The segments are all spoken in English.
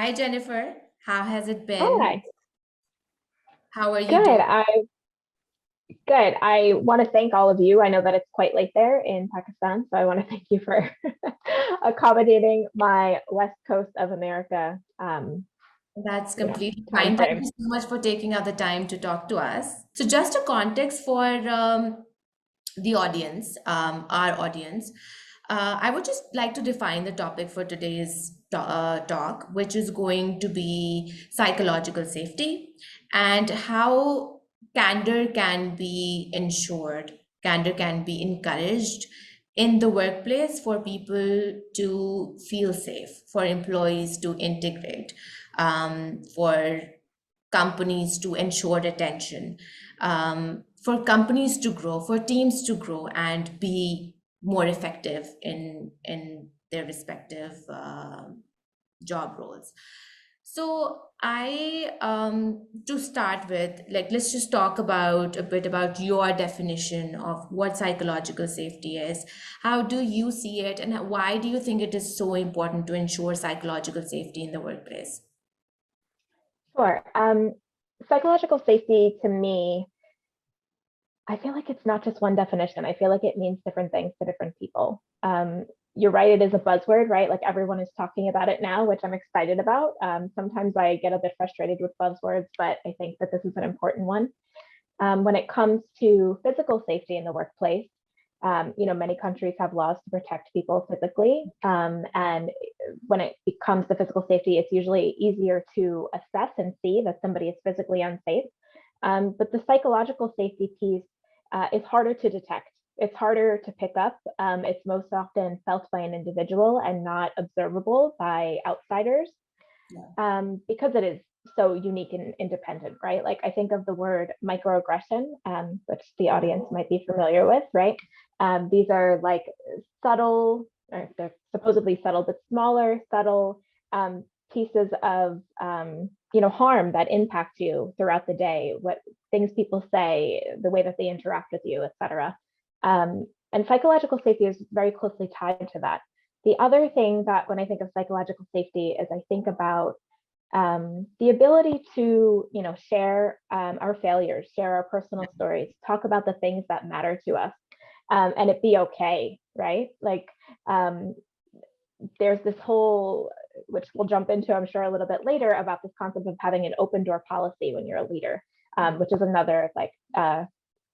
Hi, Jennifer. How has it been? Hi, How are you good. doing? I want to thank all of you. I know that it's quite late there in Pakistan, so I want to thank you for accommodating my West Coast of America, That's completely time fine. Thank frame. you so much for taking out the time to talk to us. So, just a context for the audience, our audience, I would just like to define the topic for today's talk, which is going to be psychological safety and how candor can be ensured, candor can be encouraged in the workplace for people to feel safe, for employees to integrate, for companies to ensure attention, for companies to grow, for teams to grow and be more effective in their respective job roles. So to start with, like, let's just talk about a bit about your definition of what psychological safety is. How do you see it, and why do you think it is so important to ensure psychological safety in the workplace? Sure. Psychological safety to me, I feel like it's not just one definition. I feel like it means different things to different people. You're right, it is a buzzword, right? Like everyone is talking about it now, which I'm excited about. Sometimes I get a bit frustrated with buzzwords, but I think that this is an important one. When it comes to physical safety in the workplace, many countries have laws to protect people physically. And when it comes to physical safety, it's usually easier to assess and see that somebody is physically unsafe. But the psychological safety piece is harder to detect. It's harder to pick up. It's most often felt by an individual and not observable by outsiders, Yeah. because it is so unique and independent, right? Like I think of the word microaggression, which the audience might be familiar with, right? These are like subtle, or they're supposedly subtle, but smaller, subtle pieces of harm that impact you throughout the day, what things people say, the way that they interact with you, etc. And psychological safety is very closely tied to that. The other thing that when I think of psychological safety is I think about the ability to, share our failures, share our personal stories, talk about the things that matter to us, and it be okay, right? Like um, there's this whole, which we'll jump into, I'm sure, a little bit later, about this concept of having an open door policy when you're a leader, which is another like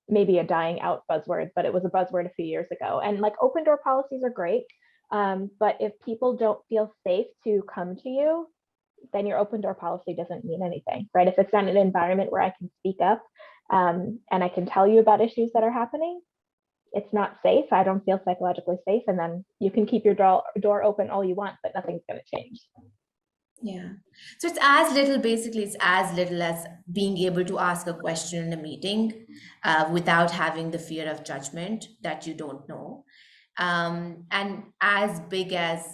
maybe a dying out buzzword, but it was a buzzword a few years ago. And like open door policies are great, but if people don't feel safe to come to you, then your open door policy doesn't mean anything, right? If it's not an environment where I can speak up, and I can tell you about issues that are happening, it's not safe. I don't feel psychologically safe. And then you can keep your door open all you want, but nothing's going to change. Yeah. So it's as little as being able to ask a question in a meeting without having the fear of judgment that you don't know. And as big as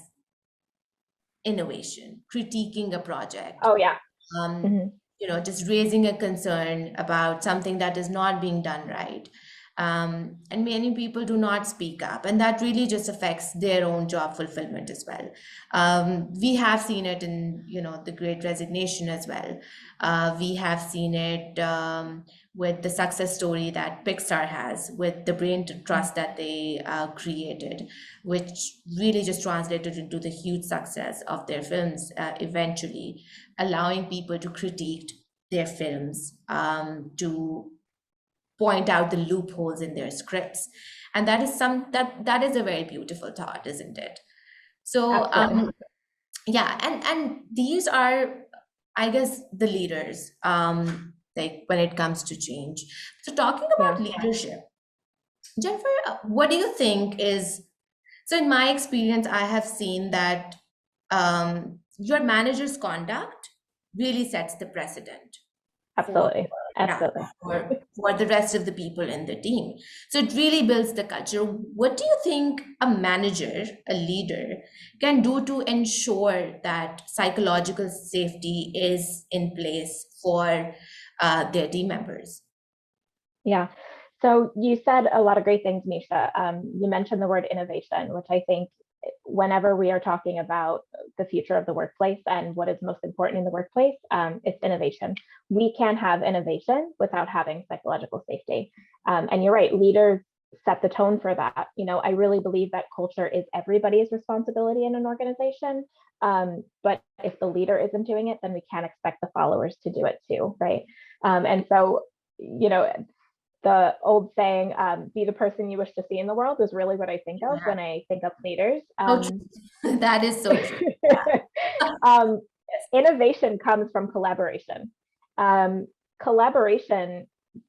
innovation, critiquing a project, Oh, yeah. um, Mhm. just raising a concern about something that is not being done right. And many people do not speak up, and that really just affects their own job fulfillment as well. We have seen it in, the Great Resignation as well. We have seen it with the success story that Pixar has with the brain trust that they created, which really just translated into the huge success of their films eventually, allowing people to critique their films, to point out the loopholes in their scripts. And that is a very beautiful thought, isn't it? So Absolutely. yeah, and these are, I guess, the leaders, like when it comes to change. So talking about Yeah. leadership, Jennifer, what do you think is, so in my experience, I have seen that your manager's conduct really sets the precedent for, Absolutely. yeah, Absolutely. for the rest of the people in the team. So it really builds the culture. What do you think a manager, a leader, can do to ensure that psychological safety is in place for their team members? Yeah. So you said a lot of great things, Misha. You mentioned the word innovation, which I think whenever we are talking about the future of the workplace and what is most important in the workplace, it's innovation. We can have innovation without having psychological safety. And you're right, leaders set the tone for that. I really believe that culture is everybody's responsibility in an organization. But if the leader isn't doing it, then we can't expect the followers to do it too, right? And so, the old saying, be the person you wish to see in the world, is really what I think of when I think of leaders. So true. That is so true. Innovation comes from collaboration. Collaboration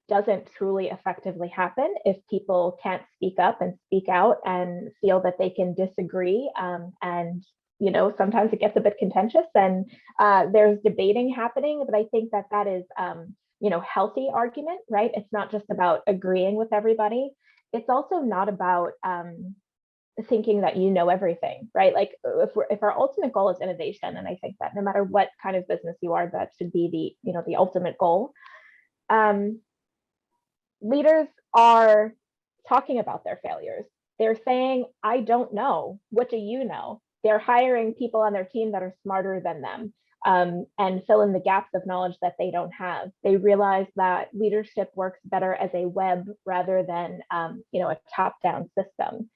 doesn't truly effectively happen if people can't speak up and speak out and feel that they can disagree. And sometimes it gets a bit contentious, and there's debating happening, but I think that is healthy argument, right? It's not just about agreeing with everybody. It's also not about thinking that everything, right? Like if our ultimate goal is innovation, and I think that no matter what kind of business you are, that should be the ultimate goal. Leaders are talking about their failures. They're saying, I don't know. What do you know? They're hiring people on their team that are smarter than them, and fill in the gaps of knowledge that they don't have. They realize that leadership works better as a web rather than a top-down system.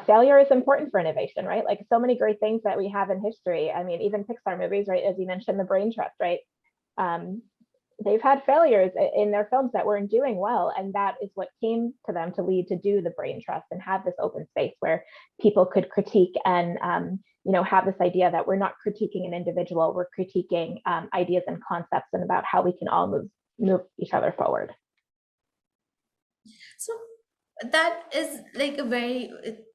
Failure is important for innovation, right? Like so many great things that we have in history. I mean, even Pixar movies, right? As you mentioned, the Brain Trust, right? They've had failures in their films that weren't doing well, and that is what came to them to lead to do the Brain Trust and have this open space where people could critique and have this idea that we're not critiquing an individual, we're critiquing ideas and concepts and about how we can all move each other forward. So that is like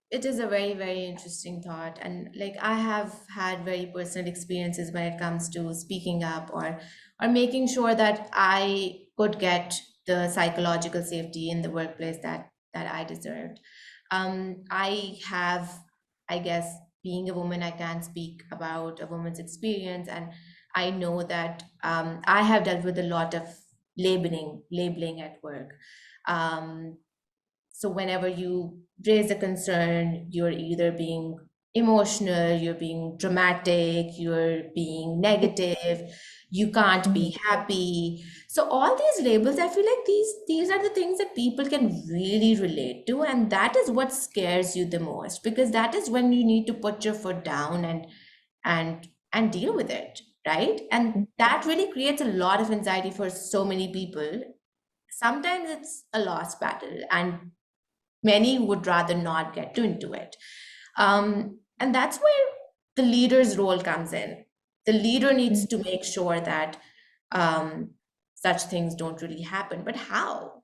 it is a very, very interesting thought. And like I have had very personal experiences when it comes to speaking up or making sure that I could get the psychological safety in the workplace that I deserved. I have, I guess, being a woman, I can speak about a woman's experience, and I know that I have dealt with a lot of labeling at work. Um, so whenever you raise a concern, you're either being emotional, you're being dramatic, you're being negative, you can't be happy. So all these labels, I feel like these are the things that people can really relate to, and that is what scares you the most, because that is when you need to put your foot down and deal with it, right? And that really creates a lot of anxiety for so many people. Sometimes it's a lost battle, and many would rather not get into it. And that's where the leader's role comes in. The leader needs to make sure that such things don't really happen. But how?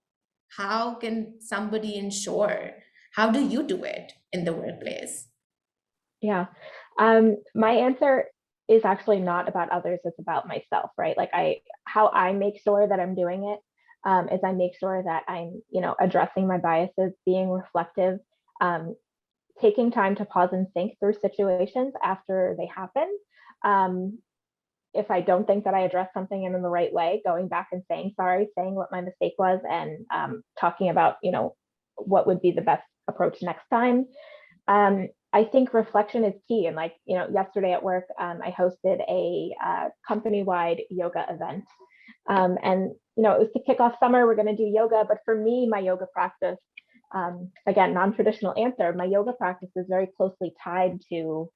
How can somebody ensure? How do you do it in the workplace? Yeah. My answer is actually not about others, it's about myself, right? Like how I make sure that I'm doing it is I make sure that I'm, addressing my biases, being reflective, taking time to pause and think through situations after they happen. If I don't think that I addressed something in the right way, going back and saying sorry, saying what my mistake was, and talking about, what would be the best approach next time. I think reflection is key. And like, yesterday at work, I hosted a company-wide yoga event. And, it was to kick off summer, we're going to do yoga. But for me, my yoga practice, again, non-traditional answer, my yoga practice is very closely tied to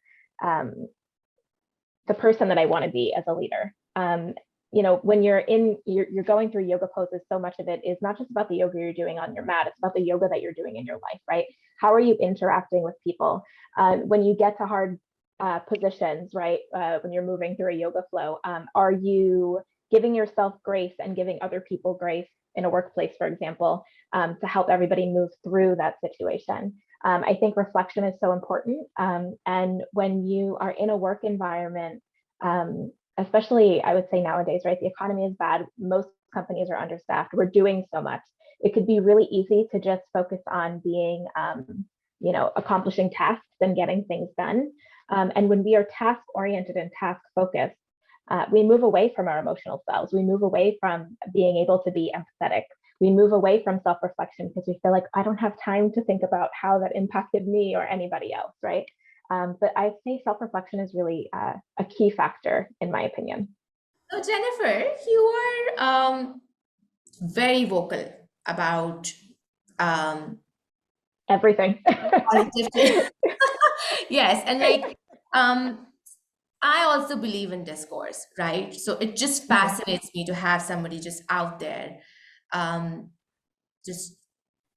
the person that I want to be as a leader. When you're going through yoga poses, so much of it is not just about the yoga you're doing on your mat, it's about the yoga that you're doing in your life, right? How are you interacting with people? When you get to hard positions, right? When you're moving through a yoga flow, are you giving yourself grace and giving other people grace in a workplace, for example, to help everybody move through that situation? I think reflection is so important. And when you are in a work environment, especially I would say nowadays, right? The economy is bad. Most companies are understaffed. We're doing so much. It could be really easy to just focus on being, accomplishing tasks and getting things done. And when we are task oriented and task focused, we move away from our emotional selves. We move away from being able to be empathetic. We move away from self-reflection because we feel like I don't have time to think about how that impacted me or anybody else, right? But I'd say self-reflection is really a key factor, in my opinion. So Jennifer, you are very vocal about um, Everything. positive change. Yes, and like um, I also believe in discourse, right? So it just Mhm. fascinates me to have somebody just out there, um, just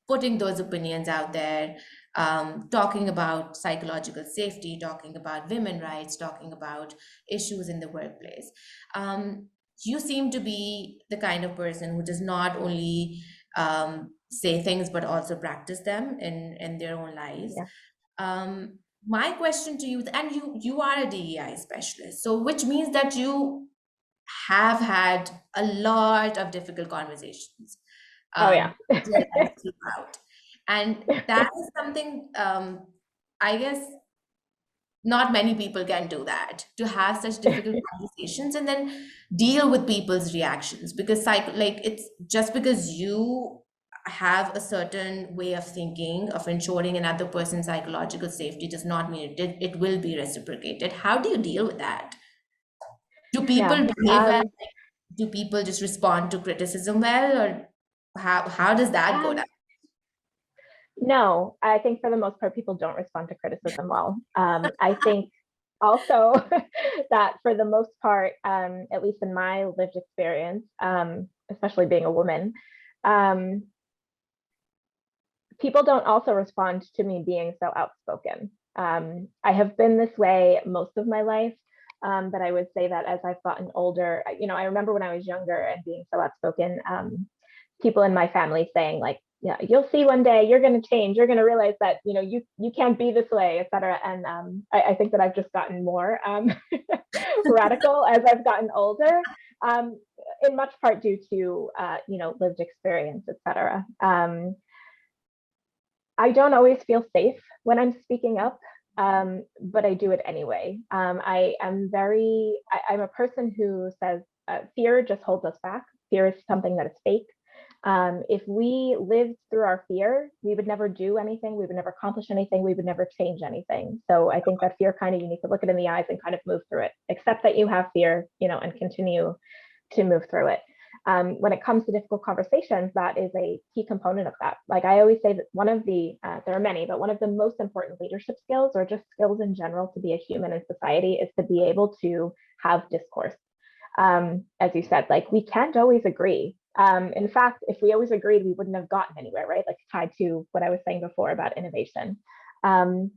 putting those opinions out there, talking about psychological safety, talking about women rights, talking about issues in the workplace. Um, you seem to be the kind of person who does not only say things but also practice them in their own lives. Yeah. My question to you, and you are a DEI specialist, so which means that you have had a lot of difficult conversations Oh yeah. with your life throughout. And that is something, I guess, not many people can do that, to have such difficult conversations and then deal with people's reactions. Because, like, it's just because you have a certain way of thinking of ensuring another person's psychological safety does not mean it will be reciprocated. How do you deal with that? Do people Yeah. behave well? Do people just respond to criticism well, or how does that go down? Um, no, I think for the most part, people don't respond to criticism well. I think also that for the most part, at least in my lived experience, especially being a woman, um, people don't also respond to me being so outspoken. I have been this way most of my life, but I would say that as I've gotten older, I remember when I was younger and being so outspoken, people in my family saying like, yeah, you'll see one day you're going to change. You're going to realize that, you can't be this way, etc. And I think that I've just gotten more radical as I've gotten older, um, in much part due to, lived experience, etc. I don't always feel safe when I'm speaking up, but I do it anyway. I'm a person who says fear just holds us back. Fear is something that is fake. If we lived through our fear, we would never do anything. We would never accomplish anything. We would never change anything. So I think that fear kind of, you need to look it in the eyes and kind of move through it, accept that you have fear, and continue to move through it. When it comes to difficult conversations, that is a key component of that. Like I always say that there are many, but one of the most important leadership skills, or just skills in general to be a human in society, is to be able to have discourse. As you said, like we can't always agree. In fact, if we always agreed, we wouldn't have gotten anywhere, right? Like tied to what I was saying before about innovation. Um,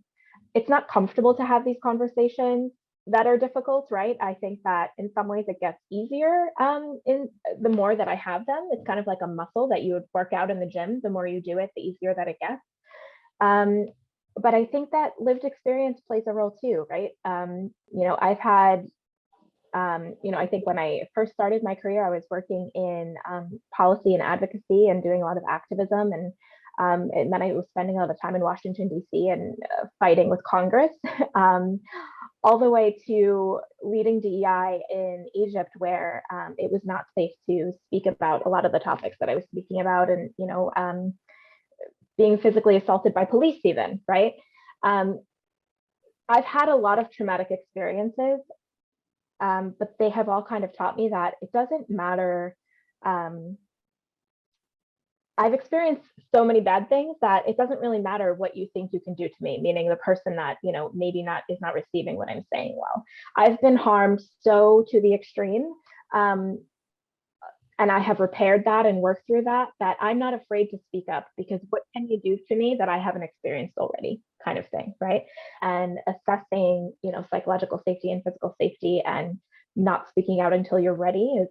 it's not comfortable to have these conversations that are difficult, right? I think that in some ways it gets easier, in the more that I have them. It's kind of like a muscle that you would work out in the gym. The more you do it, the easier that it gets. Um, but I think that lived experience plays a role too, right? I've had, I think when I first started my career, I was working in policy and advocacy and doing a lot of activism, and then I was spending a lot of time in Washington, D.C. and fighting with Congress, all the way to leading DEI in Egypt, where it was not safe to speak about a lot of the topics that I was speaking about, and being physically assaulted by police, even, right? Um, I've had a lot of traumatic experiences, but they have all kind of taught me that it doesn't matter. Um, I've experienced so many bad things that it doesn't really matter what you think you can do to me, meaning the person that, maybe not is not receiving what I'm saying well. I've been harmed so to the extreme. Um, and I have repaired that and worked through that I'm not afraid to speak up, because what can you do to me that I haven't experienced already, kind of thing, right? And assessing, psychological safety and physical safety, and not speaking out until you're ready is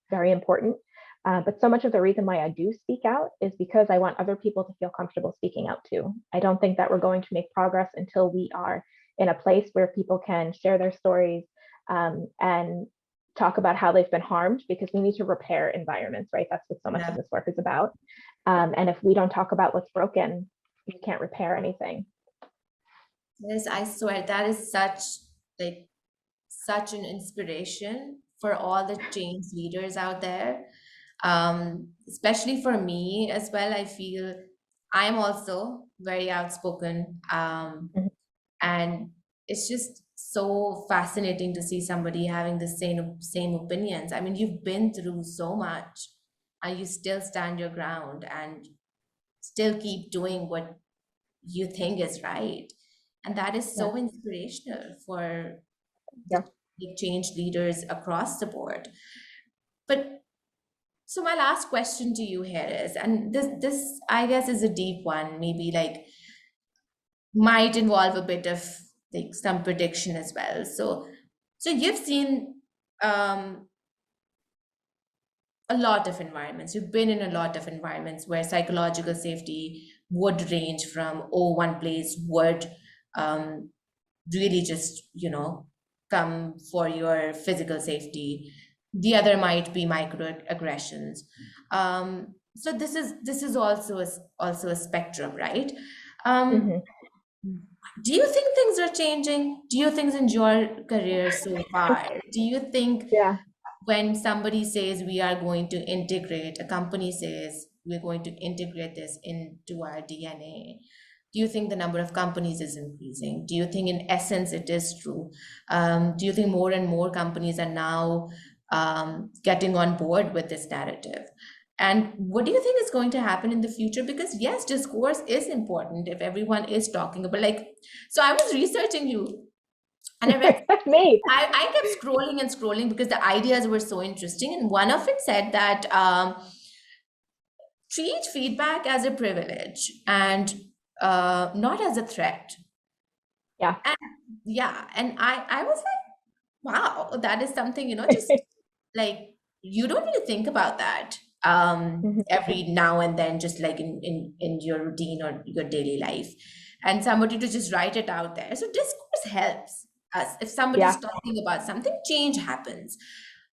very important. But so much of the reason why I do speak out is because I want other people to feel comfortable speaking out too. I don't think that we're going to make progress until we are in a place where people can share their stories, and talk about how they've been harmed, because we need to repair environments, right? That's what so much of Yeah. this work is about. And if we don't talk about what's broken, we can't repair anything. Yes, I swear that is like such an inspiration for all the change leaders out there. Especially for me as well. I feel I'm also very outspoken. Mhm. And it's just so fascinating to see somebody having the same opinions. I mean, you've been through so much and you still stand your ground and still keep doing what you think is right. And that is Yeah. so inspirational for Yeah. the change leaders across the board. But so my last question to you here is, and this I guess is a deep one, maybe like might involve a bit of like some prediction as well. So you've seen um, a lot of environments. You've been in a lot of environments where psychological safety would range from, oh, one place would um, really just, come for your physical safety. The other might be microaggressions. So this is also a spectrum, right? Um, Hmm. do you think things are changing? Do you think in your career so far, do you think Yeah. when somebody says we are going to integrate, a company says we're going to integrate this into our DNA, do you think the number of companies is increasing? Do you think in essence it is true? Do you think more and more companies are now getting on board with this narrative? And what do you think is going to happen in the future? Because yes, discourse is important if everyone is talking about, like, so I was researching you and I read, Me. I kept scrolling and scrolling because the ideas were so interesting. And one of it said that treat feedback as a privilege and not as a threat. Yeah. And yeah, and I was like, wow, that is something, just like you don't really think about that Mhm. every now and then, just like in your routine or your daily life. And somebody to just write it out there. So discourse helps us. If somebody's Yeah. talking about something, change happens.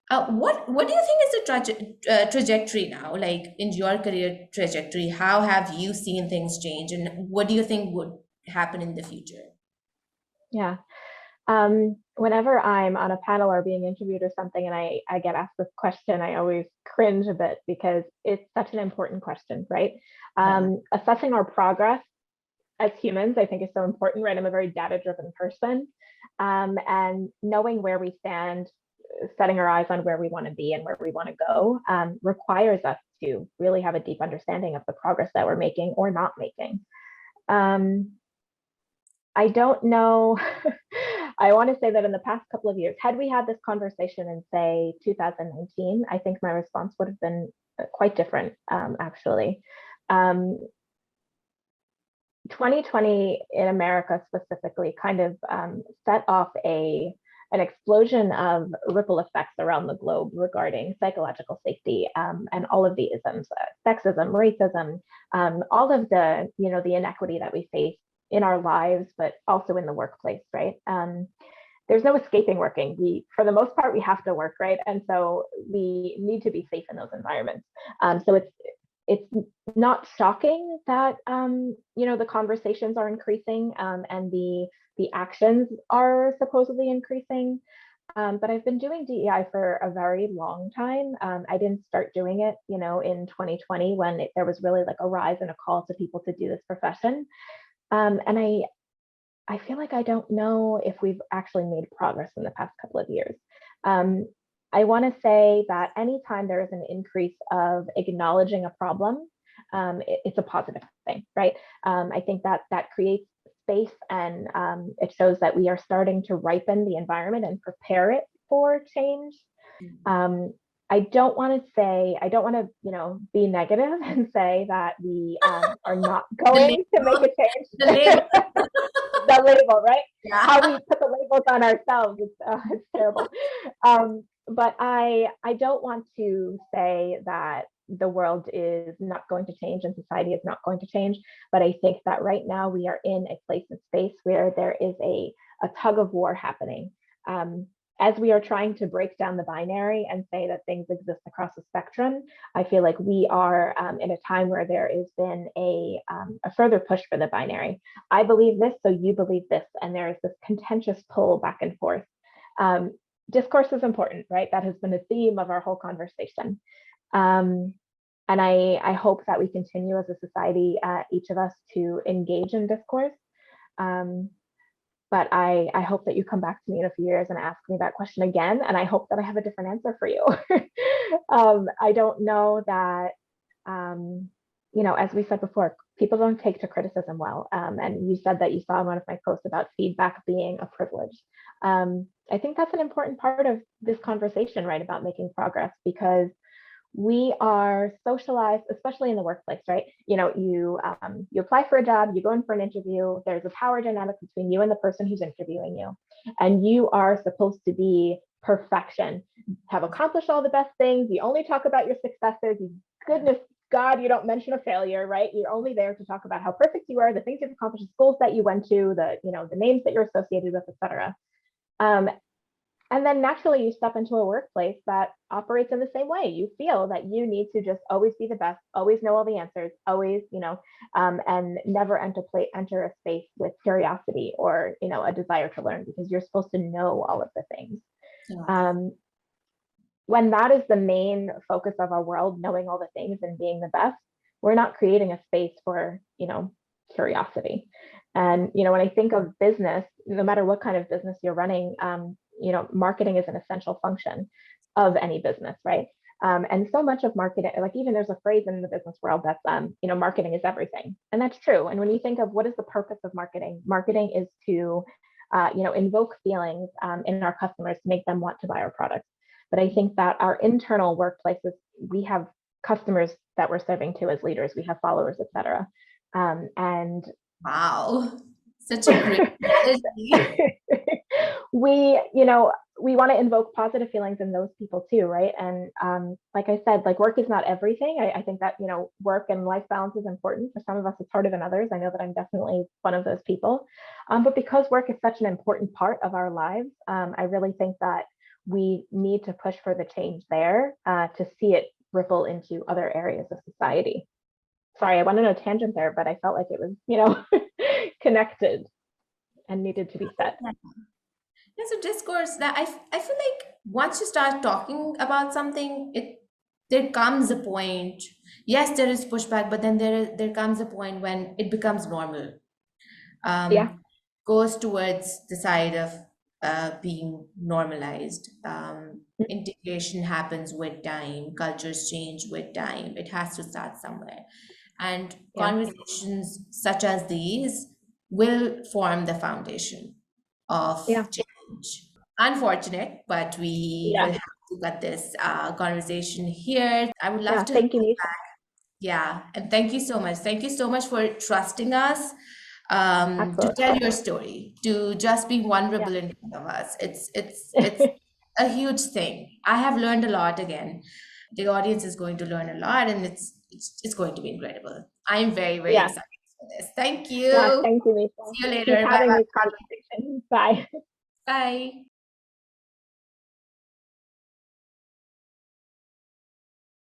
What do you think is the trajectory now, like in your career trajectory? How have you seen things change, and what do you think would happen in the future? Yeah. Whenever I'm on a panel or being interviewed or something and I get asked this question, I always cringe a bit because it's such an important question, right? Yeah. Assessing our progress as humans, I think is so important, right? I'm a very data-driven person. And knowing where we stand, setting our eyes on where we want to be and where we want to go, requires us to really have a deep understanding of the progress that we're making or not making. Um, I don't know. I want to say that in the past couple of years, had we had this conversation in, say, 2019, I think my response would have been quite different, actually. Um, 2020 in America specifically kind of set off an explosion of ripple effects around the globe regarding psychological safety, and all of the isms, sexism, racism, all of the the inequity that we face in our lives, but also in the workplace, right? There's no escaping working. For the most part, we have to work, right? And so we need to be safe in those environments. So it's not shocking that the conversations are increasing, and the actions are supposedly increasing. But I've been doing DEI for a very long time. I didn't start doing it, in 2020 when there was really like a rise and a call to people to do this profession. And I feel like I don't know if we've actually made progress in the past couple of years. Um, I want to say that anytime there is an increase of acknowledging a problem, it's a positive thing, right? I think that that creates space, and it shows that we are starting to ripen the environment and prepare it for change. Um, I don't want to, be negative and say that we are not The going to make label, a change. the label. The label, right? How Yeah. we put the labels on ourselves, it's terrible. But I don't want to say that the world is not going to change and society is not going to change. But I think that right now we are in a place and space where there is a tug of war happening. Um, as we are trying to break down the binary and say that things exist across the spectrum, I feel like we are in a time where there has been a further push for the binary. I believe this, so you believe this, and there is this contentious pull back and forth. Um, Discourse is important, right? That has been a theme of our whole conversation. Um, and I hope that we continue as a society, each of us, to engage in discourse. Um, but I hope that you come back to me in a few years and ask me that question again. And I hope that I have a different answer for you. I don't know that, um, as we said before, people don't take to criticism well. And you said that you saw in one of my posts about feedback being a privilege. I think that's an important part of this conversation, right, about making progress, because we are socialized, especially in the workplace, right? You apply for a job, you go in for an interview. There's a power dynamic between you and the person who's interviewing you, and you are supposed to be perfection, have accomplished all the best things. You only talk about your successes. Goodness God, you don't mention a failure, right? You're only there to talk about how perfect you are, the things you've accomplished, the schools that you went to, the names that you're associated with, etc. Um, and then naturally you step into a workplace that operates in the same way. You feel that you need to just always be the best, always know all the answers, always, and never enter a space with curiosity or, a desire to learn, because you're supposed to know all of the things. Yeah. When that is the main focus of our world, knowing all the things and being the best, we're not creating a space for, curiosity. And, when I think of business, no matter what kind of business you're running, marketing is an essential function of any business, right? And so much of marketing, like even there's a phrase in the business world that's, marketing is everything. And that's true. And when you think of what is the purpose of marketing, marketing is to, invoke feelings in our customers to make them want to buy our products. But I think that our internal workplaces, we have customers that we're serving to as leaders, we have followers, etc. And Wow, such a great analogy. we want to invoke positive feelings in those people too, right? And like I said, like work is not everything. I think that work and life balance is important. For some of us it's harder than others. I know that I'm definitely one of those people, but because work is such an important part of our lives, I really think that we need to push for the change there, to see it ripple into other areas of society. Sorry, I went on a tangent there, but I felt like it was connected and needed to be said. Yeah, so discourse that I feel like once you start talking about something, there comes a point. Yes, there is pushback, but then there comes a point when it becomes normal. Yeah, Goes towards the side of being normalized. Integration happens with time, cultures change with time. It has to start somewhere. And yeah, conversations such as these will form the foundation of yeah, change. Unfortunate, but we will yeah, have to cut this conversation here. I would love yeah. to have Thank you, you Misha. back. Yeah, and thank you so much. Thank you so much for trusting us to Absolutely. tell your story, to just be Yeah, vulnerable in front of us. It's a huge thing. I have learned a lot again. The audience is going to learn a lot, and it's going to be incredible. I'm very, very yeah, excited for this. Thank yeah. you. Thank you, Misha. See you Keep later. Bye having bye. these conversations. Bye. Bye.